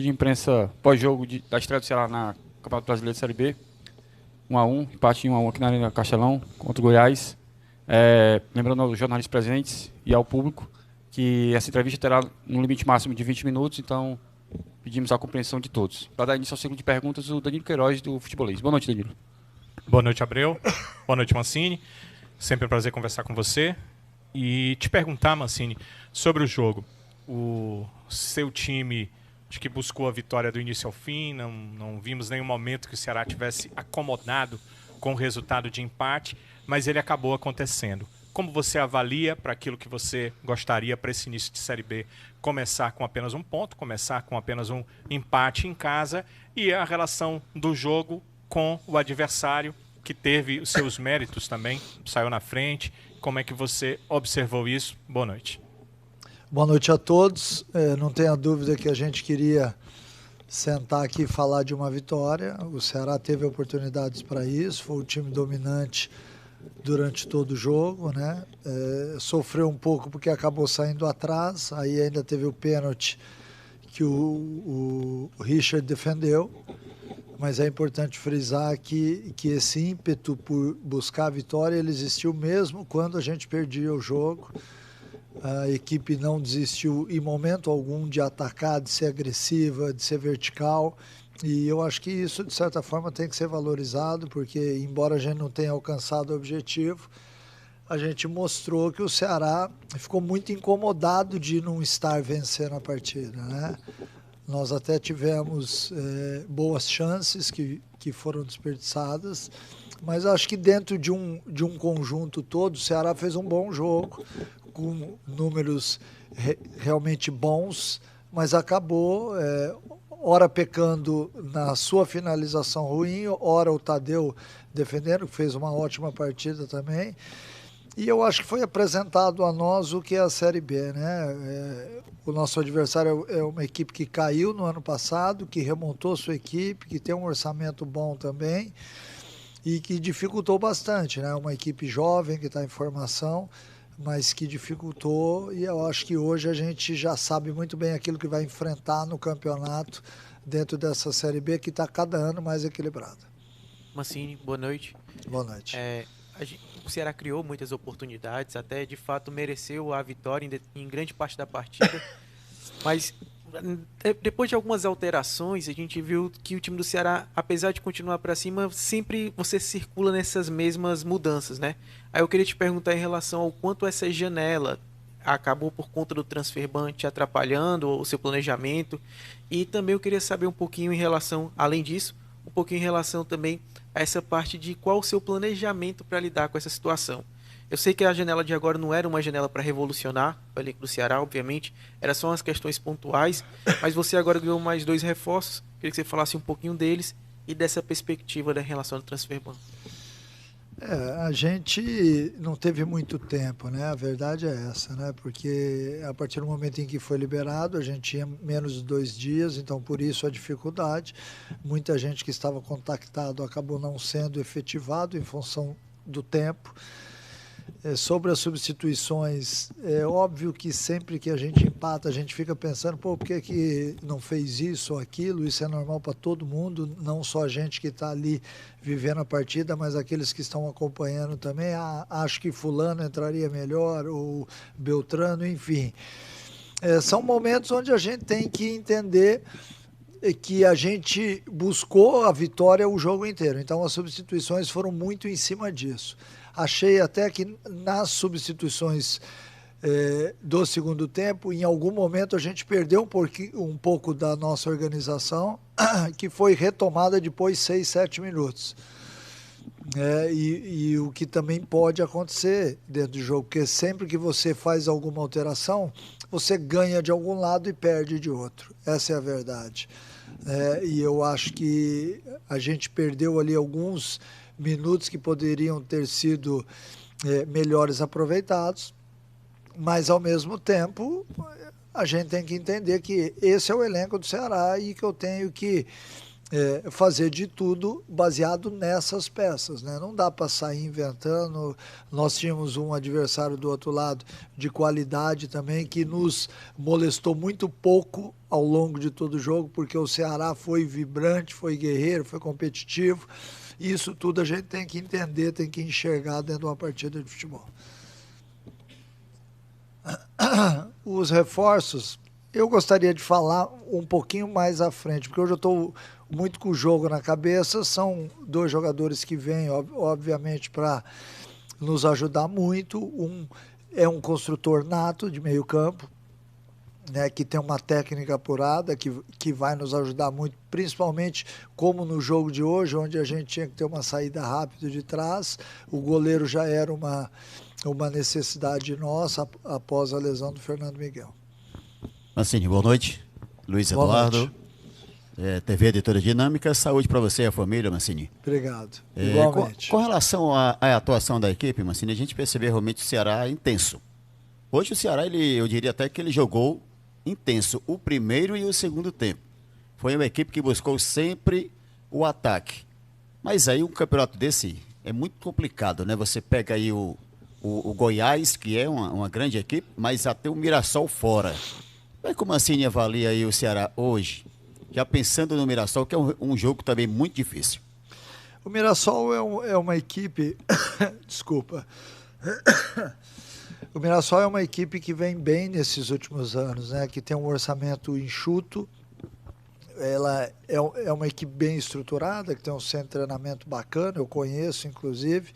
De imprensa pós-jogo da estreia do Ceará na Campeonato Brasileiro de Série B. 1-1, empate em 1-1 aqui na Arena Castelão contra o Goiás. Lembrando aos jornalistas presentes e ao público que essa entrevista terá um limite máximo de 20 minutos, então pedimos a compreensão de todos. Para dar início ao ciclo de perguntas, o Danilo Queiroz, do Futebolês. Boa noite, Danilo. Boa noite, Abreu. Boa noite, Mancini. Sempre um prazer conversar com você. E te perguntar, Mancini, sobre o jogo. O seu time, acho que buscou a vitória do início ao fim, não vimos nenhum momento que o Ceará tivesse acomodado com o resultado de empate, mas ele acabou acontecendo. Como você avalia para aquilo que você gostaria para esse início de Série B? Começar com apenas um ponto, começar com apenas um empate em casa e a relação do jogo com o adversário, que teve os seus méritos também, saiu na frente. Como é que você observou isso? Boa noite. Boa noite a todos. Não tenha dúvida que a gente queria sentar aqui e falar de uma vitória. O Ceará teve oportunidades para isso, foi o time dominante durante todo o jogo, né? Sofreu um pouco porque acabou saindo atrás, aí ainda teve o pênalti que o Richard defendeu, mas é importante frisar que esse ímpeto por buscar a vitória, ele existiu mesmo quando a gente perdia o jogo. A equipe não desistiu em momento algum de atacar, de ser agressiva, de ser vertical. E eu acho que isso, de certa forma, tem que ser valorizado, porque, embora a gente não tenha alcançado o objetivo, a gente mostrou que o Ceará ficou muito incomodado de não estar vencendo a partida, né? Nós até tivemos boas chances que foram desperdiçadas, mas acho que dentro de um conjunto todo, o Ceará fez um bom jogo, com números realmente bons, mas acabou, ora pecando na sua finalização ruim, ora o Tadeu defendendo, que fez uma ótima partida também. E eu acho que foi apresentado a nós o que é a Série B, né? O nosso adversário é uma equipe que caiu no ano passado, que remontou sua equipe, que tem um orçamento bom também e que dificultou bastante, né? Uma equipe jovem que está em formação, mas que dificultou, e eu acho que hoje a gente já sabe muito bem aquilo que vai enfrentar no campeonato dentro dessa Série B, que está cada ano mais equilibrada. Mancini, boa noite. Boa noite. O Ceará criou muitas oportunidades, até de fato mereceu a vitória em grande parte da partida, mas depois de algumas alterações, a gente viu que o time do Ceará, apesar de continuar para cima, sempre você circula nessas mesmas mudanças, né? Aí eu queria te perguntar em relação ao quanto essa janela acabou por conta do transfer ban te atrapalhando o seu planejamento, e também eu queria saber um pouquinho em relação, além disso, um pouquinho em relação também a essa parte de qual o seu planejamento para lidar com essa situação. Eu sei que a janela de agora não era uma janela para revolucionar o elenco do Ceará, obviamente, era só umas questões pontuais, mas você agora ganhou mais 2 reforços, queria que você falasse um pouquinho deles e dessa perspectiva da relação do transfer ban. A gente não teve muito tempo, né? A verdade é essa, né? Porque a partir do momento em que foi liberado, a gente tinha menos de 2 dias, então por isso a dificuldade. Muita gente que estava contactado acabou não sendo efetivado em função do tempo. Sobre as substituições, é óbvio que sempre que a gente empata, a gente fica pensando, por que não fez isso ou aquilo? Isso é normal para todo mundo, não só a gente que está ali vivendo a partida, mas aqueles que estão acompanhando também. Acho que fulano entraria melhor, ou Beltrano, enfim. São momentos onde a gente tem que entender que a gente buscou a vitória o jogo inteiro. Então as substituições foram muito em cima disso. Achei até que nas substituições do segundo tempo, em algum momento a gente perdeu um pouco da nossa organização, que foi retomada depois de 6, 7 minutos. E o que também pode acontecer dentro do jogo, porque sempre que você faz alguma alteração, você ganha de algum lado e perde de outro. Essa é a verdade. E eu acho que a gente perdeu ali alguns minutos que poderiam ter sido melhores aproveitados, mas ao mesmo tempo a gente tem que entender que esse é o elenco do Ceará e que eu tenho que fazer de tudo baseado nessas peças, né? Não dá para sair inventando. Nós tínhamos um adversário do outro lado de qualidade também, que nos molestou muito pouco ao longo de todo o jogo, porque o Ceará foi vibrante, foi guerreiro, foi competitivo. Isso tudo a gente tem que entender, tem que enxergar dentro de uma partida de futebol. Os reforços, eu gostaria de falar um pouquinho mais à frente, porque hoje eu estou muito com o jogo na cabeça. São 2 jogadores que vêm, obviamente, para nos ajudar muito. Um é um construtor nato de meio campo, né, que tem uma técnica apurada, que vai nos ajudar muito, principalmente como no jogo de hoje, onde a gente tinha que ter uma saída rápida de trás. O goleiro já era uma necessidade nossa após a lesão do Fernando Miguel. Mancini, boa noite. Luiz Eduardo, TV Editora Dinâmica. Saúde para você e a família, Mancini. Obrigado. Igualmente. Com relação à atuação da equipe, Mancini, a gente percebeu realmente o Ceará intenso. Hoje o Ceará, eu diria até que ele jogou intenso o primeiro e o segundo tempo. Foi uma equipe que buscou sempre o ataque. Mas aí um campeonato desse é muito complicado, né? Você pega aí o Goiás, que é uma grande equipe, mas até o Mirassol fora. Como assim avalia aí o Ceará hoje, já pensando no Mirassol, que é um jogo também muito difícil? O Mirassol é uma equipe... Desculpa. O Mirassol é uma equipe que vem bem nesses últimos anos, né? Que tem um orçamento enxuto. Ela é uma equipe bem estruturada, que tem um centro de treinamento bacana, eu conheço, inclusive.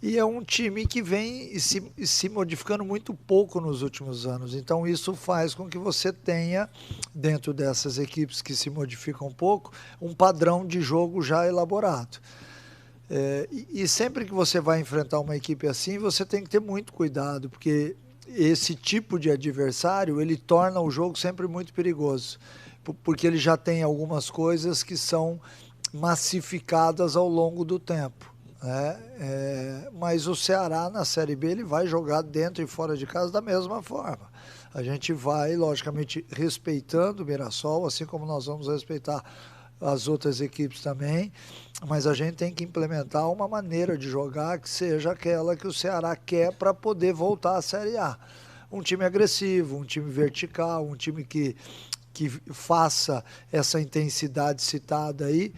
E é um time que vem se modificando muito pouco nos últimos anos. Então isso faz com que você tenha, dentro dessas equipes que se modificam pouco, um padrão de jogo já elaborado. E sempre que você vai enfrentar uma equipe assim, você tem que ter muito cuidado, porque esse tipo de adversário, ele torna o jogo sempre muito perigoso, porque ele já tem algumas coisas que são massificadas ao longo do tempo. Mas o Ceará na Série B ele vai jogar dentro e fora de casa da mesma forma. A gente vai, logicamente, respeitando o Mirassol, assim como nós vamos respeitar as outras equipes também, mas a gente tem que implementar uma maneira de jogar que seja aquela que o Ceará quer para poder voltar à Série A. Um time agressivo, um time vertical, um time que faça essa intensidade citada aí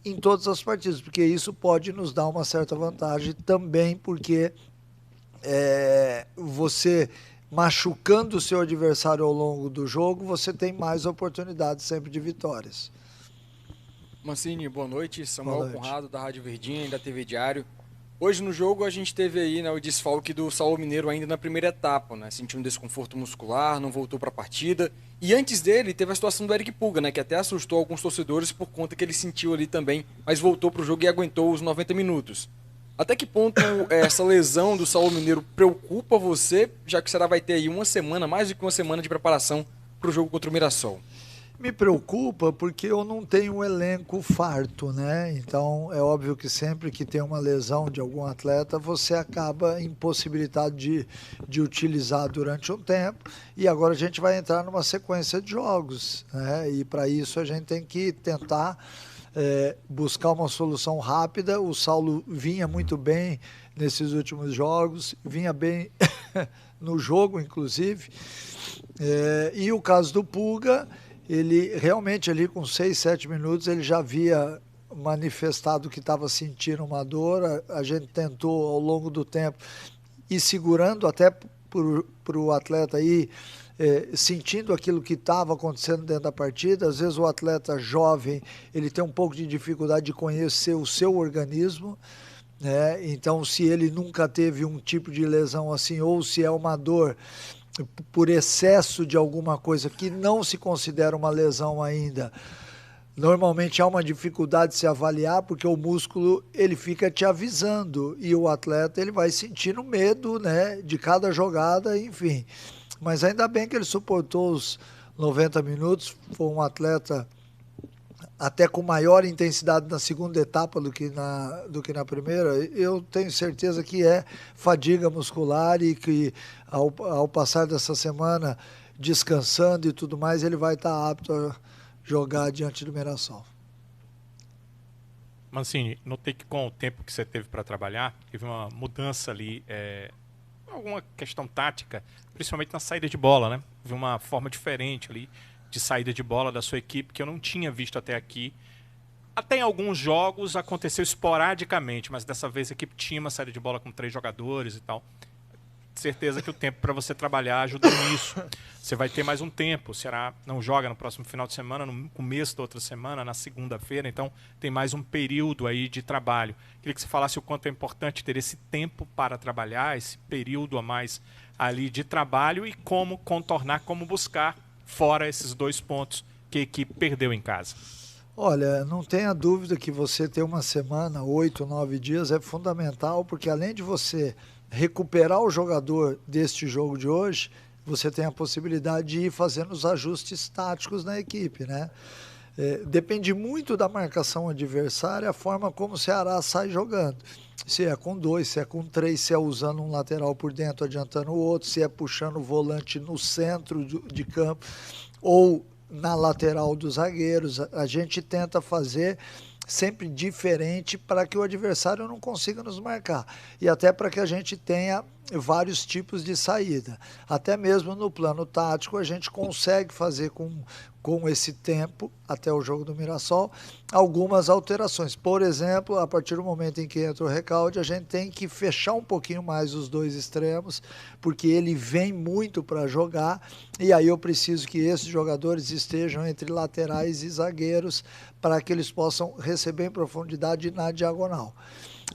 em todas as partidas, porque isso pode nos dar uma certa vantagem também, porque você machucando o seu adversário ao longo do jogo, você tem mais oportunidades sempre de vitórias. Mancini, boa noite. Samuel Conrado, da Rádio Verdinha e da TV Diário. Hoje no jogo a gente teve aí, né, o desfalque do Saulo Mineiro ainda na primeira etapa, né? Sentiu um desconforto muscular, não voltou para a partida. E antes dele teve a situação do Eric Puga, né, que até assustou alguns torcedores por conta que ele sentiu ali também, mas voltou para o jogo e aguentou os 90 minutos. Até que ponto essa lesão do Saulo Mineiro preocupa você, já que o Ceará vai ter aí uma semana, mais do que uma semana de preparação para o jogo contra o Mirassol? Me preocupa porque eu não tenho um elenco farto, né? Então é óbvio que sempre que tem uma lesão de algum atleta, você acaba impossibilitado de utilizar durante um tempo. E agora a gente vai entrar numa sequência de jogos, né? E para isso a gente tem que tentar buscar uma solução rápida. O Saulo vinha muito bem nesses últimos jogos, vinha bem no jogo, inclusive. E o caso do Puga, ele realmente ali com 6, 7 minutos ele já havia manifestado que estava sentindo uma dor. A gente tentou ao longo do tempo ir segurando até para o atleta ir sentindo aquilo que estava acontecendo dentro da partida. Às vezes o atleta jovem ele tem um pouco de dificuldade de conhecer o seu organismo, né? Então se ele nunca teve um tipo de lesão assim, ou se é uma dor por excesso de alguma coisa que não se considera uma lesão ainda, normalmente há uma dificuldade de se avaliar, porque o músculo ele fica te avisando e o atleta ele vai sentindo medo, né, de cada jogada, enfim. Mas ainda bem que ele suportou os 90 minutos, foi um atleta até com maior intensidade na segunda etapa do que na primeira. Eu tenho certeza que é fadiga muscular e que ao passar dessa semana descansando e tudo mais, ele vai estar apto a jogar diante do Mirassol. Mancini, notei que com o tempo que você teve para trabalhar, teve uma mudança ali, alguma questão tática, principalmente na saída de bola, né? Teve uma forma diferente ali de saída de bola da sua equipe que eu não tinha visto até aqui. Até em alguns jogos aconteceu esporadicamente, mas dessa vez a equipe tinha uma saída de bola com 3 jogadores e tal. Certeza que o tempo para você trabalhar ajuda nisso. Você vai ter mais um tempo. O Ceará não joga no próximo final de semana, no começo da outra semana, na segunda-feira, então tem mais um período aí de trabalho. Queria que você falasse o quanto é importante ter esse tempo para trabalhar, esse período a mais ali de trabalho e como contornar, como buscar fora esses 2 pontos que a equipe perdeu em casa. Olha, não tenha dúvida que você ter uma semana, 8, 9 dias é fundamental, porque além de você recuperar o jogador deste jogo de hoje, você tem a possibilidade de ir fazendo os ajustes táticos na equipe, né? Depende muito da marcação adversária, a forma como o Ceará sai jogando. Se é com 2, se é com 3, se é usando um lateral por dentro, adiantando o outro, se é puxando o volante no centro de campo ou na lateral dos zagueiros. A gente tenta fazer sempre diferente para que o adversário não consiga nos marcar e até para que a gente tenha vários tipos de saída. Até mesmo no plano tático a gente consegue fazer com esse tempo, até o jogo do Mirassol, algumas alterações. Por exemplo, a partir do momento em que entra o Recalde, a gente tem que fechar um pouquinho mais os 2 extremos, porque ele vem muito para jogar, e aí eu preciso que esses jogadores estejam entre laterais e zagueiros, para que eles possam receber em profundidade na diagonal.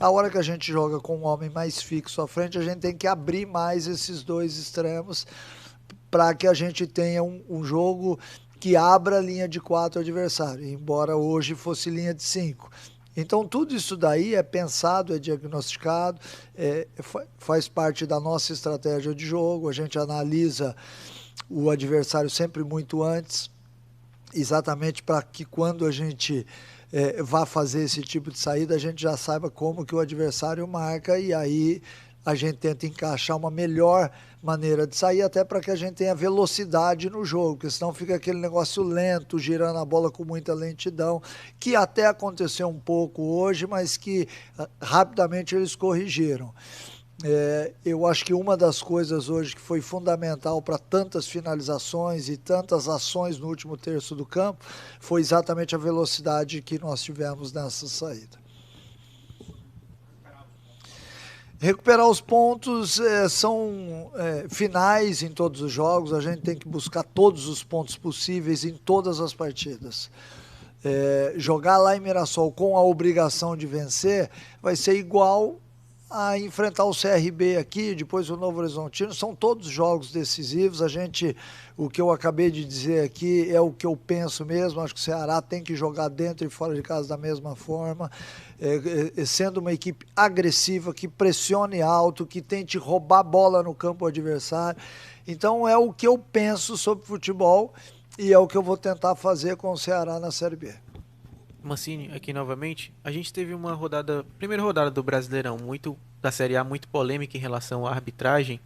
A hora que a gente joga com um homem mais fixo à frente, a gente tem que abrir mais esses 2 extremos para que a gente tenha um jogo que abra a linha de 4 adversário, embora hoje fosse linha de 5. Então tudo isso daí é pensado, é diagnosticado, faz parte da nossa estratégia de jogo, a gente analisa o adversário sempre muito antes, exatamente para que quando a gente vá fazer esse tipo de saída, a gente já saiba como que o adversário marca e aí a gente tenta encaixar uma melhor maneira de sair, até para que a gente tenha velocidade no jogo, porque senão fica aquele negócio lento, girando a bola com muita lentidão, que até aconteceu um pouco hoje, mas que rapidamente eles corrigiram. Eu acho que uma das coisas hoje que foi fundamental para tantas finalizações e tantas ações no último terço do campo foi exatamente a velocidade que nós tivemos nessa saída. Recuperar os pontos são finais em todos os jogos, a gente tem que buscar todos os pontos possíveis em todas as partidas. Jogar lá em Mirassol com a obrigação de vencer vai ser igual a enfrentar o CRB aqui, depois o Novo Horizontino, são todos jogos decisivos. O que eu acabei de dizer aqui é o que eu penso mesmo, acho que o Ceará tem que jogar dentro e fora de casa da mesma forma, sendo uma equipe agressiva, que pressione alto, que tente roubar bola no campo adversário. Então é o que eu penso sobre futebol e é o que eu vou tentar fazer com o Ceará na Série B. Mancini, aqui novamente, a gente teve uma primeira rodada do Brasileirão, da Série A, muito polêmica em relação à arbitragem,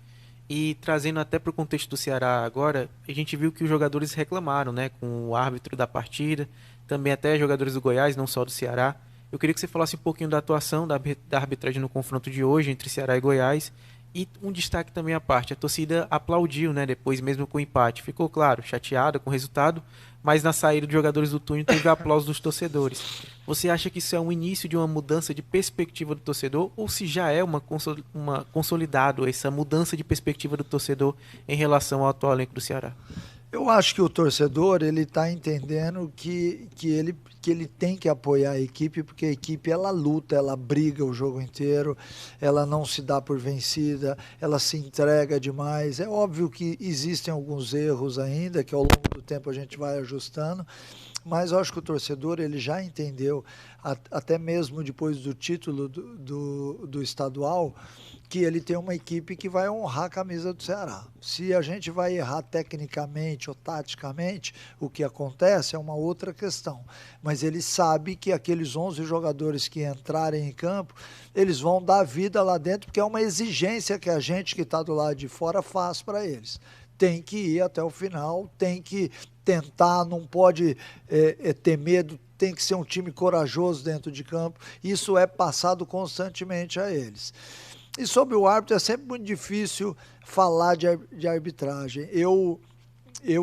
e trazendo até para o contexto do Ceará agora, a gente viu que os jogadores reclamaram, né, com o árbitro da partida, também até jogadores do Goiás, não só do Ceará. Eu queria que você falasse um pouquinho da atuação da arbitragem no confronto de hoje entre Ceará e Goiás, e um destaque também à parte, a torcida aplaudiu, né, depois mesmo com o empate, ficou claro, chateada com o resultado, mas na saída de jogadores do túnel teve aplauso dos torcedores. Você acha que isso é um início de uma mudança de perspectiva do torcedor ou se já é uma consolidado essa mudança de perspectiva do torcedor em relação ao atual elenco do Ceará? Eu acho que o torcedor ele está entendendo que ele tem que apoiar a equipe, porque a equipe ela luta, ela briga o jogo inteiro, ela não se dá por vencida, ela se entrega demais. É óbvio que existem alguns erros ainda, que ao longo do tempo a gente vai ajustando, mas eu acho que o torcedor ele já entendeu, até mesmo depois do título do estadual, que ele tem uma equipe que vai honrar a camisa do Ceará. Se a gente vai errar tecnicamente ou taticamente, o que acontece é uma outra questão. Mas ele sabe que aqueles 11 jogadores que entrarem em campo, eles vão dar vida lá dentro, porque é uma exigência que a gente que está do lado de fora faz para eles. Tem que ir até o final, tem que tentar, não pode ter medo, tem que ser um time corajoso dentro de campo. Isso é passado constantemente a eles. E sobre o árbitro, é sempre muito difícil falar de arbitragem. Eu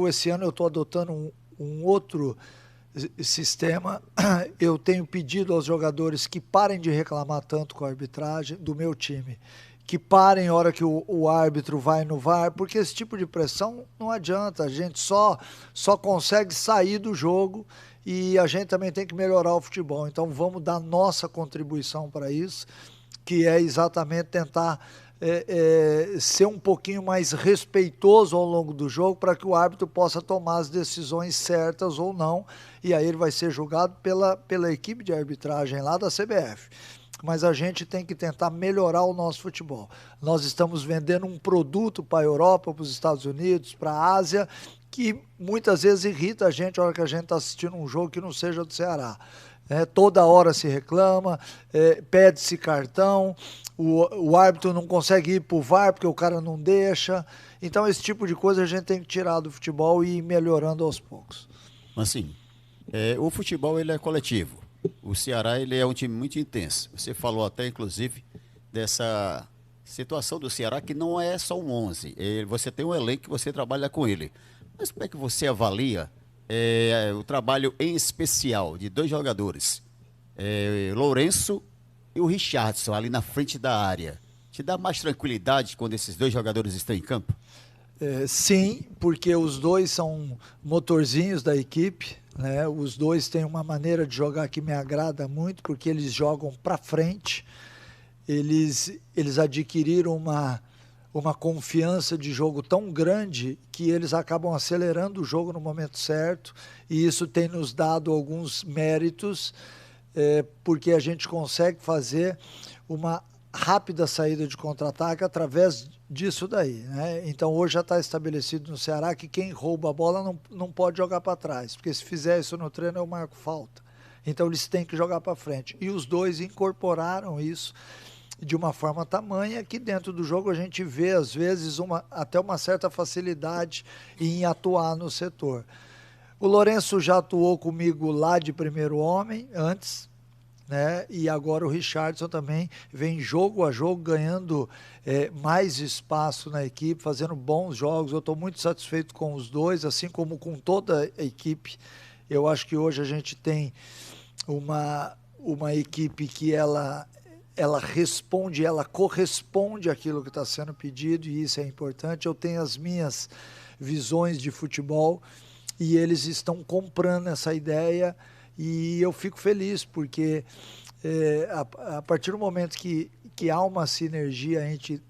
esse ano, eu estou adotando um outro sistema. Eu tenho pedido aos jogadores que parem de reclamar tanto com a arbitragem do meu time, que parem a hora que o árbitro vai no VAR, porque esse tipo de pressão não adianta, a gente só consegue sair do jogo e a gente também tem que melhorar o futebol. Então vamos dar nossa contribuição para isso, que é exatamente tentar ser um pouquinho mais respeitoso ao longo do jogo para que o árbitro possa tomar as decisões certas ou não, e aí ele vai ser julgado pela equipe de arbitragem lá da CBF. Mas a gente tem que tentar melhorar o nosso futebol. Nós estamos vendendo um produto para a Europa, para os Estados Unidos, para a Ásia, que muitas vezes irrita a gente na hora que a gente está assistindo um jogo que não seja do Ceará. Toda hora se reclama, pede-se cartão, o árbitro não consegue ir para o VAR porque o cara não deixa. Então esse tipo de coisa a gente tem que tirar do futebol e ir melhorando aos poucos. Assim, o futebol ele é coletivo. O Ceará ele é um time muito intenso. Você falou até, inclusive, dessa situação do Ceará que não é só um 11. Você tem um elenco que você trabalha com ele. Mas como é que você avalia o trabalho em especial de dois jogadores, Lourenço e o Richardson, ali na frente da área? Te dá mais tranquilidade quando esses dois jogadores estão em campo? Sim, porque os dois são motorzinhos da equipe, né? Os dois têm uma maneira de jogar que me agrada muito, porque eles jogam para frente, eles adquiriram uma confiança de jogo tão grande que eles acabam acelerando o jogo no momento certo, e isso tem nos dado alguns méritos, porque a gente consegue fazer uma rápida saída de contra-ataque através disso daí, né? Então hoje já está estabelecido no Ceará que quem rouba a bola não pode jogar para trás, porque se fizer isso no treino eu marco falta. Então eles têm que jogar para frente. E os dois incorporaram isso de uma forma tamanha que dentro do jogo a gente vê às vezes até uma certa facilidade em atuar no setor. O Lourenço já atuou comigo lá de primeiro homem antes, né? E agora o Richardson também vem jogo a jogo ganhando mais espaço na equipe, fazendo bons jogos. Eu estou muito satisfeito com os dois, assim como com toda a equipe. Eu acho que hoje a gente tem uma equipe que ela responde, ela corresponde àquilo que está sendo pedido, e isso é importante. Eu tenho as minhas visões de futebol e eles estão comprando essa ideia. E eu fico feliz, porque a partir do momento que há uma sinergia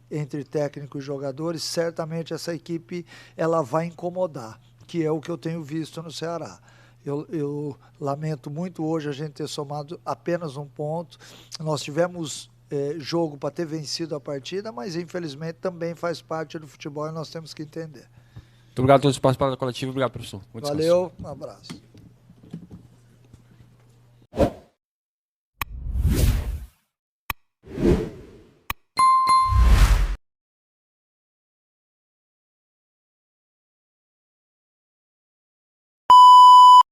entre técnico e jogadores, certamente essa equipe ela vai incomodar, que é o que eu tenho visto no Ceará. Eu lamento muito hoje a gente ter somado apenas um ponto. Nós tivemos jogo para ter vencido a partida, mas infelizmente também faz parte do futebol e nós temos que entender. Muito obrigado a todos que participaram da coletiva. Obrigado, professor. Valeu, um abraço.